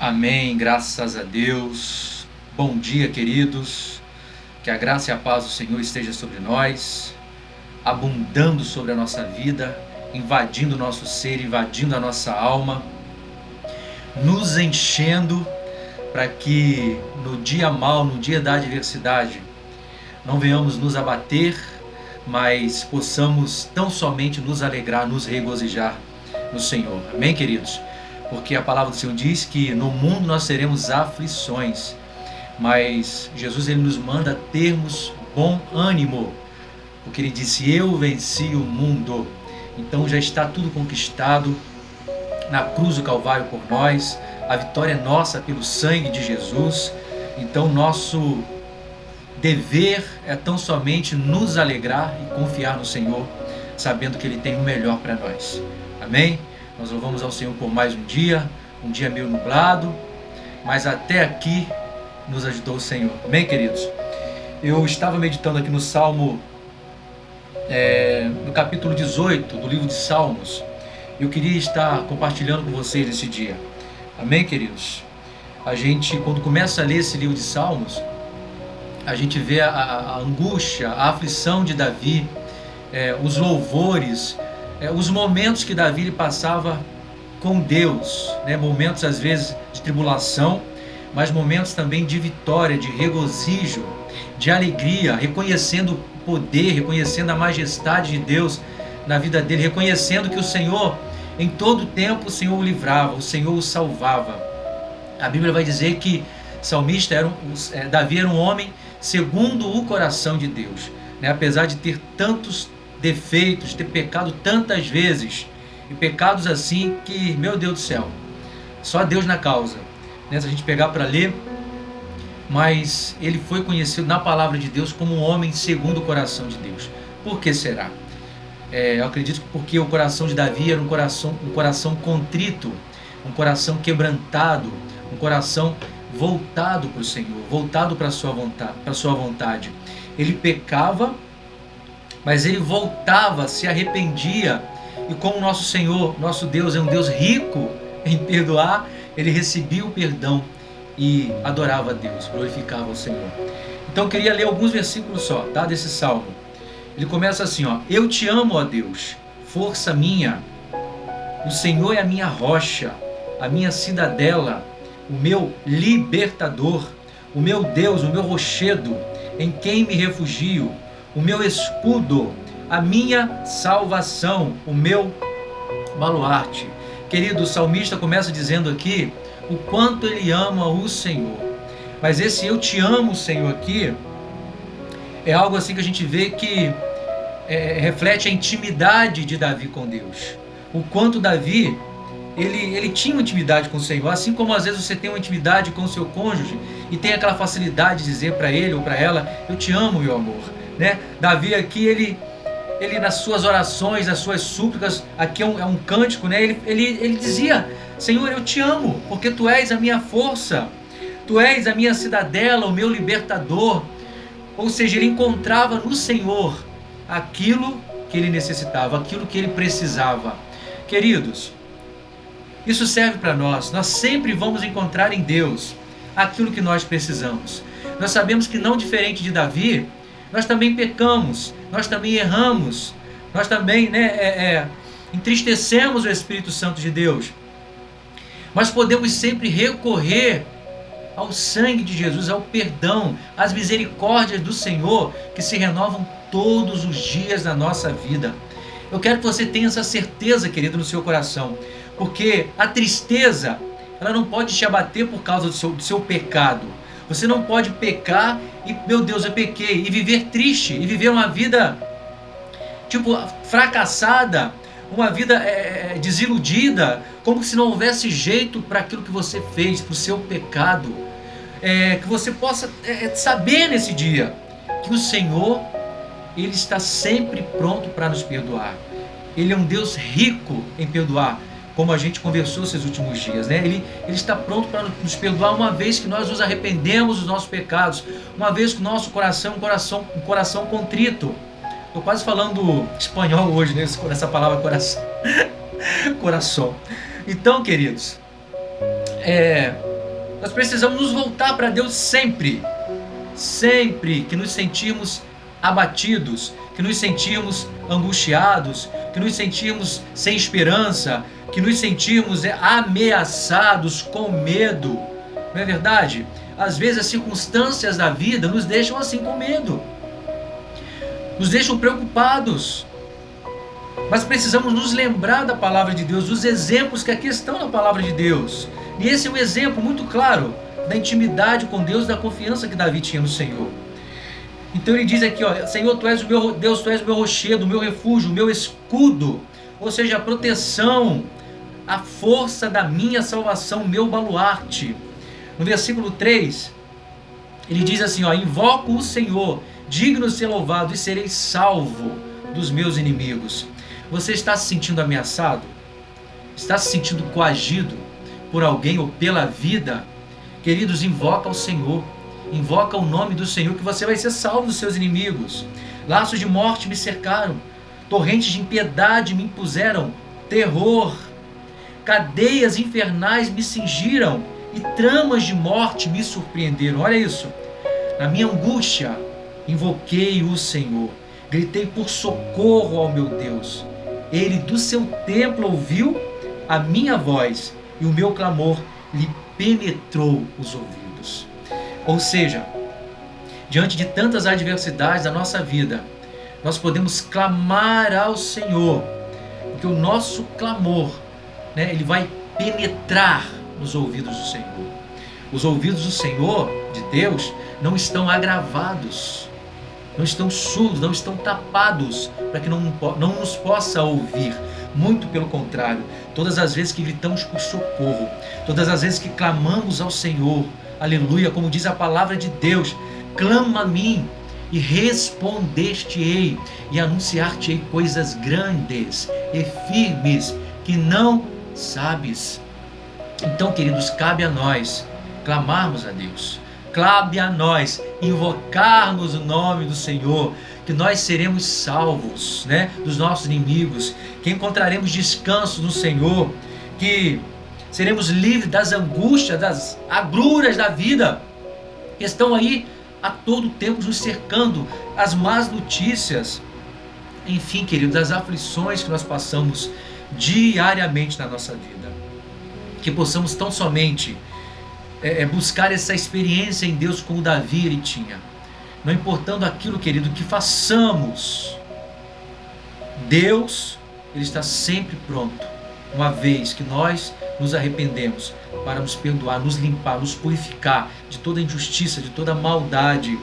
Amém, graças a Deus. Bom dia, queridos. Que a graça e a paz do Senhor esteja sobre nós, abundando sobre a nossa vida, invadindo o nosso ser, invadindo a nossa alma, nos enchendo para que no dia mau, no dia da adversidade, não venhamos nos abater, mas possamos tão somente nos alegrar, nos regozijar no Senhor. Amém, queridos? Porque a palavra do Senhor diz que no mundo nós teremos aflições, mas Jesus ele nos manda termos bom ânimo, porque ele disse: eu venci o mundo. Então já está tudo conquistado na cruz do Calvário por nós, a vitória é nossa pelo sangue de Jesus. Então nosso dever é tão somente nos alegrar e confiar no Senhor, sabendo que Ele tem o melhor para nós. Amém? Nós louvamos ao Senhor por mais um dia meio nublado, mas até aqui nos ajudou o Senhor. Amém, queridos? Eu estava meditando aqui no Salmo, no capítulo 18 do livro de Salmos. Eu queria estar compartilhando com vocês esse dia. Amém, queridos? A gente, quando começa a ler esse livro de Salmos, a gente vê a angústia, a aflição de Davi, os louvores, os momentos que Davi ele passava com Deus, momentos às vezes de tribulação, mas momentos também de vitória, de regozijo, de alegria, reconhecendo o poder, reconhecendo a majestade de Deus na vida dele, reconhecendo que o Senhor, em todo tempo, o Senhor o livrava, o Senhor o salvava. A Bíblia vai dizer que salmista Davi era um homem segundo o coração de Deus, apesar de ter tantos defeitos, de ter pecado tantas vezes, e pecados assim que, meu Deus do céu, só Deus na causa, se a gente pegar para ler, mas ele foi conhecido na palavra de Deus como um homem segundo o coração de Deus. Por que será? Eu acredito que porque o coração de Davi era um coração contrito, um coração quebrantado, um coração voltado para o Senhor, voltado para a sua vontade. Ele pecava, mas ele voltava, se arrependia, e como nosso Senhor, nosso Deus é um Deus rico em perdoar, ele recebia o perdão e adorava a Deus, glorificava o Senhor. Então eu queria ler alguns versículos só, desse salmo. Ele começa assim, eu te amo, ó Deus, força minha, o Senhor é a minha rocha, a minha cidadela, o meu libertador, o meu Deus, o meu rochedo, em quem me refugio, o meu escudo, a minha salvação, o meu baluarte. Querido, o salmista começa dizendo aqui o quanto ele ama o Senhor. Mas esse eu te amo, Senhor, aqui, é algo assim que a gente vê que reflete a intimidade de Davi com Deus. O quanto Davi, ele tinha uma intimidade com o Senhor, assim como às vezes você tem uma intimidade com o seu cônjuge e tem aquela facilidade de dizer para ele ou para ela: eu te amo, meu amor. Davi aqui, ele nas suas orações, nas suas súplicas, aqui é um cântico, ele dizia: Senhor, eu te amo, porque tu és a minha força, tu és a minha cidadela, o meu libertador. Ou seja, ele encontrava no Senhor aquilo que ele necessitava, aquilo que ele precisava. Queridos, isso serve para nós. Nós sempre vamos encontrar em Deus aquilo que nós precisamos. Nós sabemos que, não diferente de Davi, nós também pecamos, nós também erramos, nós também entristecemos o Espírito Santo de Deus. Mas podemos sempre recorrer ao sangue de Jesus, ao perdão, às misericórdias do Senhor, que se renovam todos os dias da nossa vida. Eu quero que você tenha essa certeza, querido, no seu coração, porque a tristeza, ela não pode te abater por causa do seu pecado. Você não pode pecar e, meu Deus, eu pequei, e viver triste, e viver uma vida fracassada, uma vida desiludida, como se não houvesse jeito para aquilo que você fez, para o seu pecado. Que você possa saber nesse dia que o Senhor, Ele está sempre pronto para nos perdoar. Ele é um Deus rico em perdoar, como a gente conversou esses últimos dias, Ele está pronto para nos perdoar uma vez que nós nos arrependemos dos nossos pecados, uma vez que o nosso coração é um coração contrito. Estou quase falando espanhol hoje, nessa palavra coração. Coração. Então, queridos, Nós precisamos nos voltar para Deus sempre. Sempre que nos sentirmos abatidos, que nos sentirmos angustiados, que nos sentirmos sem esperança, que nos sentirmos ameaçados com medo. Não é verdade? Às vezes as circunstâncias da vida nos deixam assim com medo, nos deixam preocupados. Mas precisamos nos lembrar da palavra de Deus, dos exemplos que aqui estão na palavra de Deus. E esse é um exemplo muito claro da intimidade com Deus, da confiança que Davi tinha no Senhor. Então ele diz aqui, ó, Senhor, Tu és o meu Deus, Tu és o meu rochedo, o meu refúgio, o meu escudo, ou seja, a proteção, a força da minha salvação, o meu baluarte. No versículo 3, ele diz assim, ó, invoco o Senhor, digno de ser louvado, e serei salvo dos meus inimigos. Você está se sentindo ameaçado? Está se sentindo coagido por alguém ou pela vida? Queridos, invoca o Senhor, invoca o nome do Senhor, que você vai ser salvo dos seus inimigos. Laços de morte me cercaram, torrentes de impiedade me impuseram terror, cadeias infernais me cingiram e tramas de morte me surpreenderam. Olha isso, na minha angústia invoquei o Senhor, gritei por socorro ao meu Deus. Ele do seu templo ouviu a minha voz e o meu clamor lhe penetrou os ouvidos. Ou seja, diante de tantas adversidades da nossa vida, nós podemos clamar ao Senhor, porque o nosso clamor, ele vai penetrar nos ouvidos do Senhor. Os ouvidos do Senhor, de Deus, não estão agravados, não estão surdos, não estão tapados para que não nos possa ouvir. Muito pelo contrário, todas as vezes que gritamos por socorro, todas as vezes que clamamos ao Senhor, aleluia, como diz a palavra de Deus, clama a mim e respondeste-ei e anunciar-te-ei coisas grandes e firmes que não sabes. Então, queridos, cabe a nós clamarmos a Deus, cabe a nós invocarmos o nome do Senhor, que nós seremos salvos, dos nossos inimigos, que encontraremos descanso no Senhor, que seremos livres das angústias, das agruras da vida, que estão aí a todo tempo nos cercando, as más notícias, enfim, queridos, as aflições que nós passamos diariamente na nossa vida. Que possamos tão somente buscar essa experiência em Deus como Davi ele tinha. Não importando aquilo, querido, que façamos, Deus, Ele está sempre pronto, uma vez que nós nos arrependemos, para nos perdoar, nos limpar, nos purificar de toda injustiça, de toda maldade.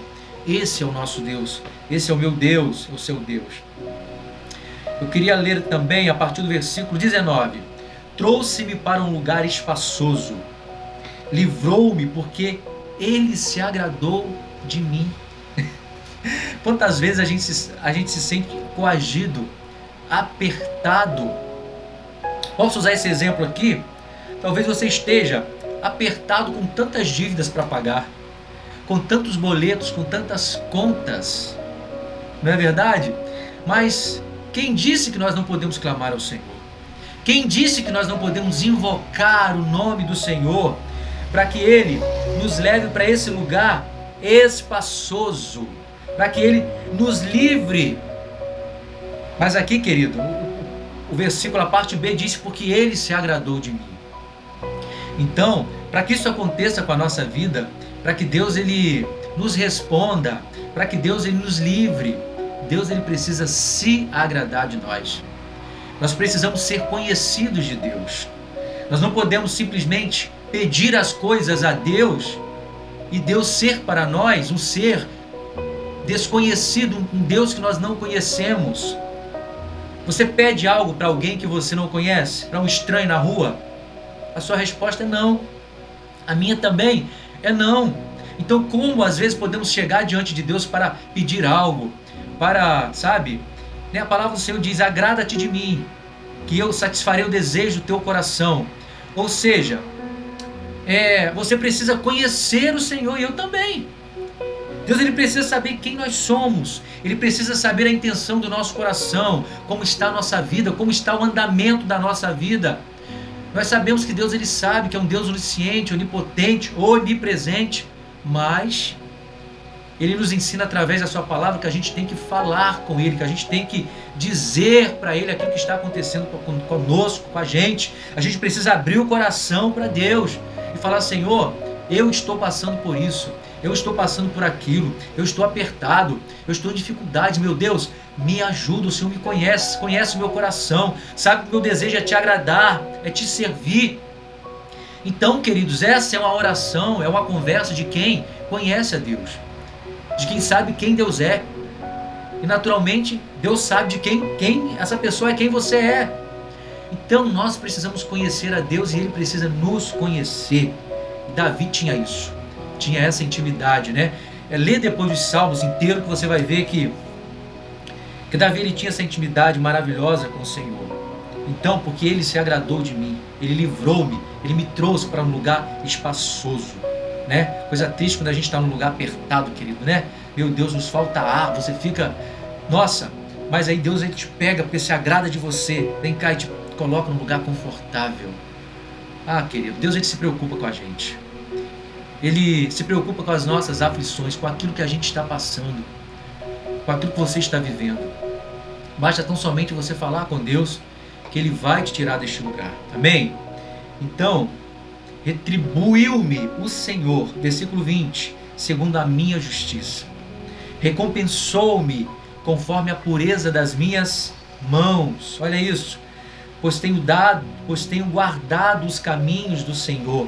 Esse é o nosso Deus, esse é o meu Deus, é o seu Deus. Eu queria ler também a partir do versículo 19. Trouxe-me para um lugar espaçoso, livrou-me porque Ele se agradou de mim. Quantas vezes a gente se sente coagido, apertado. Posso usar esse exemplo aqui? Talvez você esteja apertado com tantas dívidas para pagar, com tantos boletos, com tantas contas, não é verdade? Mas quem disse que nós não podemos clamar ao Senhor? Quem disse que nós não podemos invocar o nome do Senhor para que Ele nos leve para esse lugar espaçoso, para que Ele nos livre? Mas aqui, querido, o versículo, a parte B diz, porque Ele se agradou de mim. Então, para que isso aconteça com a nossa vida, para que Deus Ele nos responda, para que Deus Ele nos livre, Deus Ele precisa se agradar de nós. Nós precisamos ser conhecidos de Deus. Nós não podemos simplesmente pedir as coisas a Deus e Deus ser para nós um ser desconhecido, um Deus que nós não conhecemos. Você pede algo para alguém que você não conhece, para um estranho na rua? A sua resposta é não. A minha também é não. Então, como às vezes podemos chegar diante de Deus para pedir algo, para, sabe? A palavra do Senhor diz, agrada-te de mim, que eu satisfarei o desejo do teu coração. Ou seja, você precisa conhecer o Senhor, e eu também. Deus Ele precisa saber quem nós somos. Ele precisa saber a intenção do nosso coração, como está a nossa vida, como está o andamento da nossa vida. Nós sabemos que Deus, ele sabe que é um Deus onisciente, onipotente, onipresente, mas ele nos ensina através da sua palavra que a gente tem que falar com ele, que a gente tem que dizer para ele aquilo que está acontecendo conosco, com a gente. A gente precisa abrir o coração para Deus e falar: Senhor, eu estou passando por isso, eu estou passando por aquilo, eu estou apertado, eu estou em dificuldade, meu Deus, me ajuda, o Senhor me conhece, conhece o meu coração, sabe que o meu desejo é te agradar, é te servir. Então, queridos, essa é uma oração, é uma conversa de quem conhece a Deus, de quem sabe quem Deus é. E naturalmente, Deus sabe de quem essa pessoa é, quem você é. Então nós precisamos conhecer a Deus e Ele precisa nos conhecer. Davi tinha isso, tinha essa intimidade, né? Lê depois dos Salmos inteiro que você vai ver que Davi, ele tinha essa intimidade maravilhosa com o Senhor. Então, porque Ele se agradou de mim, Ele livrou-me, Ele me trouxe para um lugar espaçoso, né? Coisa triste quando a gente está num lugar apertado, querido, né? Meu Deus, nos falta ar, você fica, nossa, mas aí Deus, ele te pega porque se agrada de você, vem cá e te coloca num lugar confortável. Ah, querido, Deus, ele se preocupa com a gente. Ele se preocupa com as nossas aflições, com aquilo que a gente está passando, com aquilo que você está vivendo. Basta tão somente você falar com Deus que Ele vai te tirar deste lugar. Amém? Então, retribuiu-me o Senhor, versículo 20, segundo a minha justiça. Recompensou-me conforme a pureza das minhas mãos. Olha isso. Pois tenho guardado os caminhos do Senhor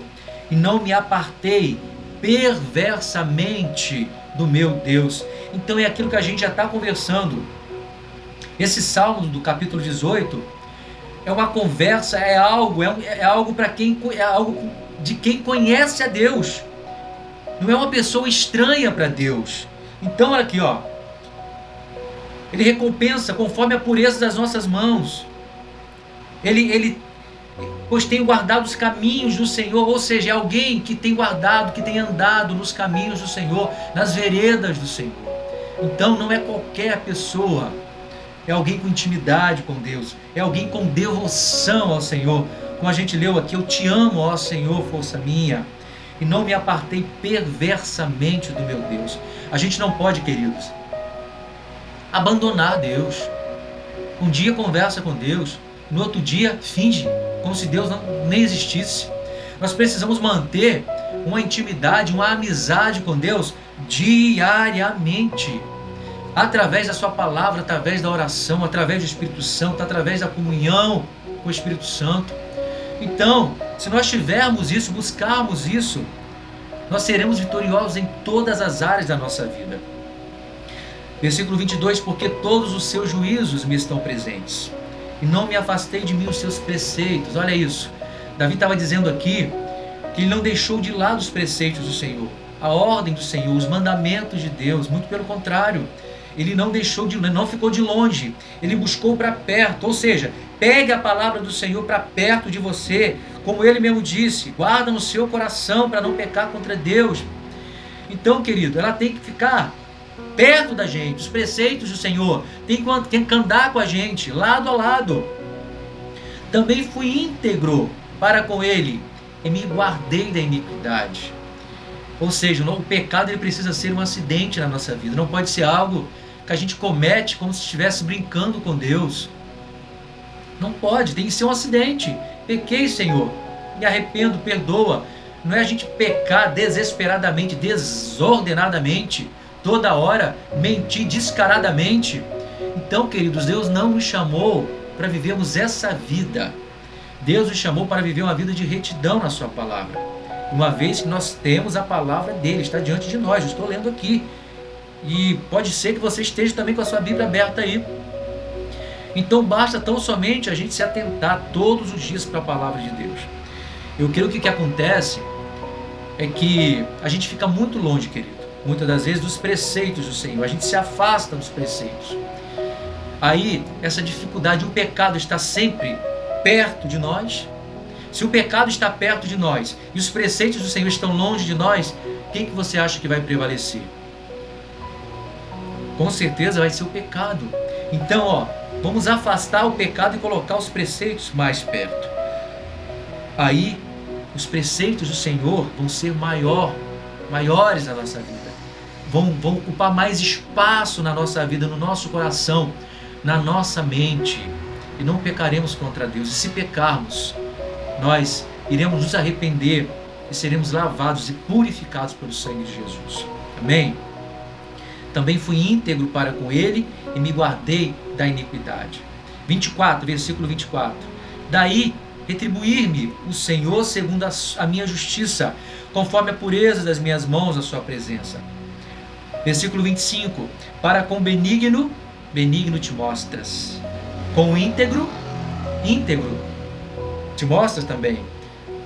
e não me apartei perversamente do meu Deus. Então é aquilo que a gente já está conversando. Esse salmo do capítulo 18 é uma conversa, é algo de quem conhece a Deus. Não é uma pessoa estranha para Deus. Então olha aqui, ó. Ele recompensa conforme a pureza das nossas mãos. Pois tenho guardado os caminhos do Senhor, ou seja, é alguém que tem guardado, que tem andado nos caminhos do Senhor, nas veredas do Senhor. Então não é qualquer pessoa, é alguém com intimidade com Deus, é alguém com devoção ao Senhor. Como a gente leu aqui, eu te amo, ó Senhor, força minha, e não me apartei perversamente do meu Deus. A gente não pode, queridos, abandonar Deus. Um dia conversa com Deus, no outro dia finge como se Deus nem existisse. Nós precisamos manter uma intimidade, uma amizade com Deus diariamente, através da sua palavra, através da oração, através do Espírito Santo, através da comunhão com o Espírito Santo. Então, se nós tivermos isso, buscarmos isso, nós seremos vitoriosos em todas as áreas da nossa vida. Versículo 22, porque todos os seus juízos me estão presentes, e não me afastei de mim os seus preceitos. Olha isso, Davi estava dizendo aqui que ele não deixou de lado os preceitos do Senhor, a ordem do Senhor, os mandamentos de Deus. Muito pelo contrário, ele não ficou de longe, ele buscou para perto. Ou seja, pegue a palavra do Senhor para perto de você, como ele mesmo disse, guarda no seu coração para não pecar contra Deus. Então, querido, ela tem que ficar perto da gente, os preceitos do Senhor tem que andar com a gente, lado a lado. Também fui íntegro para com ele e me guardei da iniquidade. Ou seja, o pecado, ele precisa ser um acidente na nossa vida, não pode ser algo que a gente comete como se estivesse brincando com Deus. Não pode, tem que ser um acidente. Pequei, Senhor, me arrependo, perdoa. Não é a gente pecar desesperadamente, desordenadamente, toda hora, mentir descaradamente. Então, queridos, Deus não nos chamou para vivermos essa vida. Deus nos chamou para viver uma vida de retidão na sua palavra. Uma vez que nós temos a palavra dele, está diante de nós, eu estou lendo aqui. E pode ser que você esteja também com a sua Bíblia aberta aí. Então basta tão somente a gente se atentar todos os dias para a palavra de Deus. Eu creio que o que acontece é que a gente fica muito longe, querido, muitas das vezes, dos preceitos do Senhor. A gente se afasta dos preceitos. Aí, essa dificuldade, o pecado está sempre perto de nós. Se o pecado está perto de nós e os preceitos do Senhor estão longe de nós, quem que você acha que vai prevalecer? Com certeza vai ser o pecado. Então, vamos afastar o pecado e colocar os preceitos mais perto. aí os preceitos do Senhor vão ser maiores na nossa vida. Vão ocupar mais espaço na nossa vida, no nosso coração, na nossa mente. E não pecaremos contra Deus. E se pecarmos, nós iremos nos arrepender e seremos lavados e purificados pelo sangue de Jesus. Amém? Também fui íntegro para com ele e me guardei da iniquidade. 24, versículo 24. Daí retribuir-me o Senhor segundo a minha justiça, conforme a pureza das minhas mãos à sua presença. Versículo 25. Para com benigno te mostras. Com íntegro te mostras também.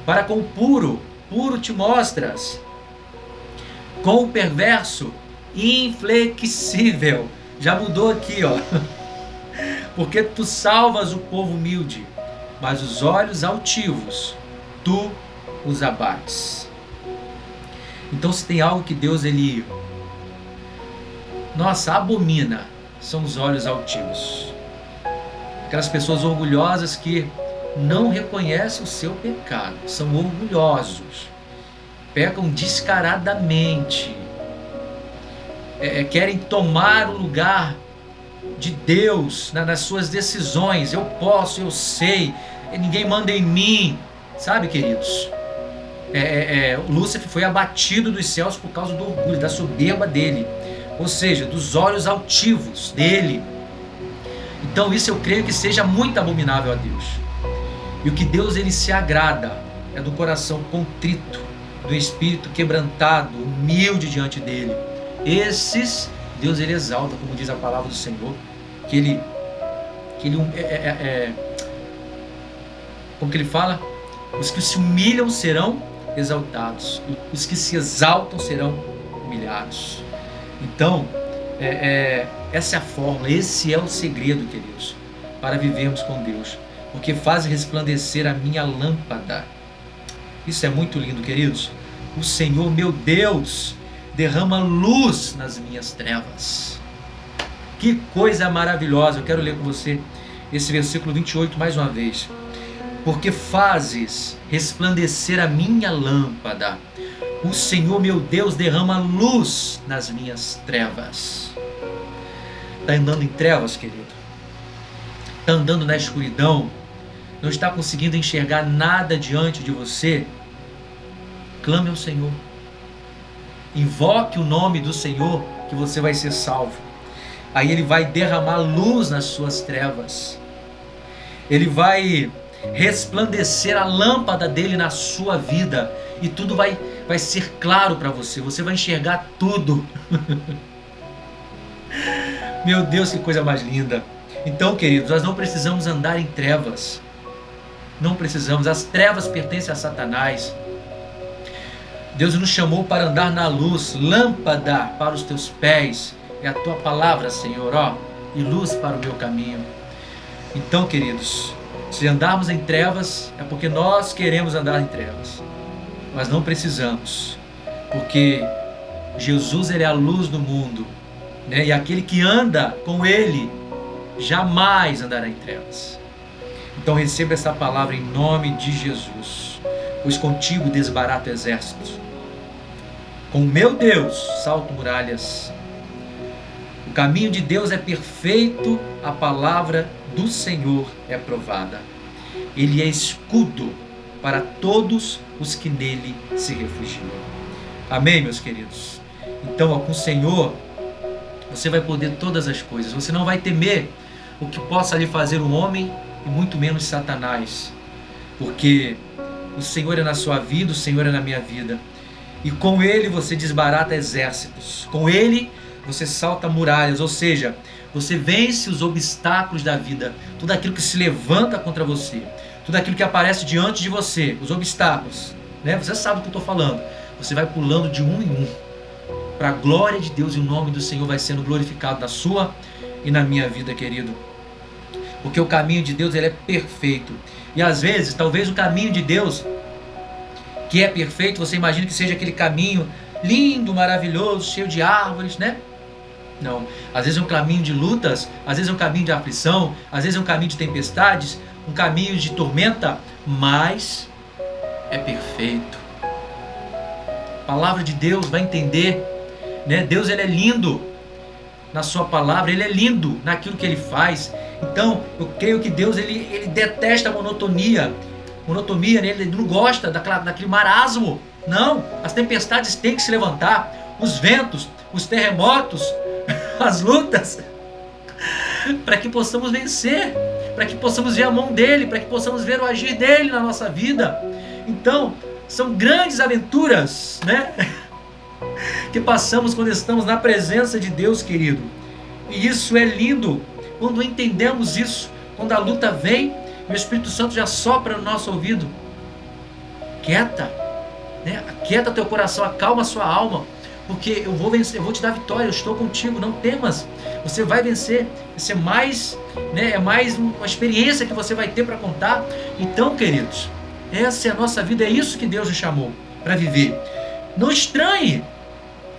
Para com puro te mostras. Com o perverso, inflexível. Já mudou aqui, ó. Porque tu salvas o povo humilde, mas os olhos altivos, tu os abates. Então, se tem algo que Deus, ele, abomina, são os olhos altivos. Aquelas pessoas orgulhosas que não reconhecem o seu pecado, são orgulhosos, pecam descaradamente, querem tomar o lugar de Deus nas suas decisões. Eu posso, eu sei, ninguém manda em mim, sabe, queridos? Lúcifer foi abatido dos céus por causa do orgulho, da soberba dele, ou seja, dos olhos altivos dele. Então isso eu creio que seja muito abominável a Deus. E o que Deus, ele se agrada é do coração contrito, do espírito quebrantado, humilde diante dele. Esses Deus, ele exalta, como diz a palavra do Senhor, como que ele fala? Os que se humilham serão exaltados, os que se exaltam serão humilhados. Então, essa é a fórmula, esse é o segredo, queridos, para vivermos com Deus, porque faz resplandecer a minha lâmpada. Isso é muito lindo, queridos. O Senhor, meu Deus, derrama luz nas minhas trevas. Que coisa maravilhosa. Eu quero ler com você esse versículo 28 mais uma vez. Porque fazes resplandecer a minha lâmpada. O Senhor, meu Deus, derrama luz nas minhas trevas. Está andando em trevas, querido? Está andando na escuridão? Não está conseguindo enxergar nada diante de você? Clame ao Senhor. Invoque o nome do Senhor, que você vai ser salvo. Aí Ele vai derramar luz nas suas trevas. Ele vai resplandecer a lâmpada dele na sua vida. E tudo vai ser claro para você. Você vai enxergar tudo. Meu Deus, que coisa mais linda. Então, queridos, nós não precisamos andar em trevas. Não precisamos. As trevas pertencem a Satanás. Deus nos chamou para andar na luz. Lâmpada para os teus pés é a tua palavra, Senhor, e luz para o meu caminho. Então, queridos, se andarmos em trevas, é porque nós queremos andar em trevas. Mas não precisamos, porque Jesus, ele é a luz do mundo, né? E aquele que anda com ele jamais andará em trevas. Então receba essa palavra em nome de Jesus, pois contigo desbarato exércitos. Com o meu Deus salto muralhas. O caminho de Deus é perfeito, a palavra do Senhor é provada. Ele é escudo para todos os que nele se refugiam. Amém, meus queridos? Então, com o Senhor, você vai poder todas as coisas. Você não vai temer o que possa lhe fazer um homem e muito menos Satanás. Porque o Senhor é na sua vida, o Senhor é na minha vida. E com Ele você desbarata exércitos. Com Ele você salta muralhas, ou seja, você vence os obstáculos da vida. Tudo aquilo que se levanta contra você. Tudo aquilo que aparece diante de você, os obstáculos, né? Você sabe o que eu estou falando. Você vai pulando de um em um, para a glória de Deus, e o nome do Senhor vai sendo glorificado na sua e na minha vida, querido. Porque o caminho de Deus, ele é perfeito. E às vezes, talvez o caminho de Deus, que é perfeito, você imagina que seja aquele caminho lindo, maravilhoso, cheio de árvores, né? Não. Às vezes é um caminho de lutas, às vezes é um caminho de aflição, às vezes é um caminho de tempestades, um caminho de tormenta, mas é perfeito. A palavra de Deus vai entender, né? Deus, ele é lindo na sua palavra, ele é lindo naquilo que ele faz. Então, eu creio que Deus, ele detesta a monotonia, né? Ele não gosta daquele marasmo. Não, as tempestades têm que se levantar, os ventos, os terremotos, as lutas, para que possamos vencer, para que possamos ver a mão dele, para que possamos ver o agir dele na nossa vida. Então, são grandes aventuras, né? Que passamos quando estamos na presença de Deus, querido. E isso é lindo quando entendemos isso. Quando a luta vem, o Espírito Santo já sopra no nosso ouvido. Quieta, né? Aquieta teu coração, acalma a sua alma, porque eu vou vencer, eu vou te dar vitória, eu estou contigo, não temas. Você vai vencer, vai ser mais, né? É mais uma experiência que você vai ter para contar. Então, queridos, essa é a nossa vida, é isso que Deus nos chamou para viver. Não estranhe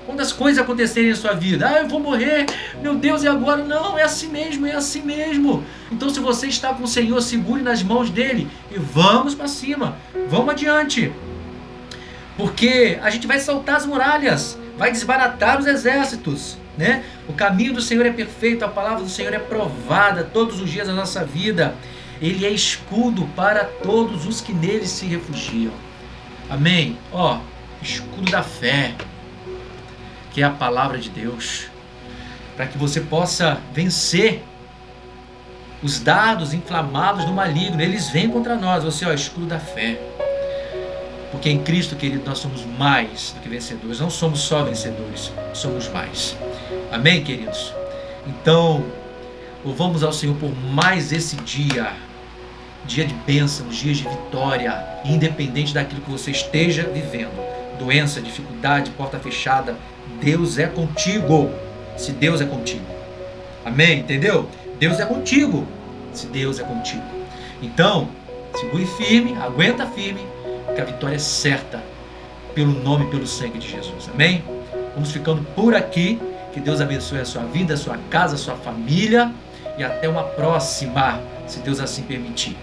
quando as coisas acontecerem em sua vida. Eu vou morrer, meu Deus, e agora? Não, é assim mesmo, é assim mesmo. Então, se você está com o Senhor, segure nas mãos dele e vamos para cima, vamos adiante. Porque a gente vai saltar as muralhas, vai desbaratar os exércitos, né? O caminho do Senhor é perfeito, a palavra do Senhor é provada todos os dias da nossa vida. Ele é escudo para todos os que nele se refugiam. Amém? Escudo da fé, que é a palavra de Deus, para que você possa vencer os dardos inflamados do maligno. Eles vêm contra nós. Você, escudo da fé. Porque em Cristo, querido, nós somos mais do que vencedores. Não somos só vencedores, somos mais. Amém, queridos? Então, louvamos ao Senhor por mais esse dia de bênçãos, dias de vitória, independente daquilo que você esteja vivendo. Doença, dificuldade, porta fechada, Deus é contigo. Se Deus é contigo. Amém? Entendeu? Deus é contigo. Se Deus é contigo. Então, segure firme, aguenta firme, que a vitória é certa, pelo nome e pelo sangue de Jesus. Amém? Vamos ficando por aqui. Que Deus abençoe a sua vida, a sua casa, a sua família. E até uma próxima, se Deus assim permitir.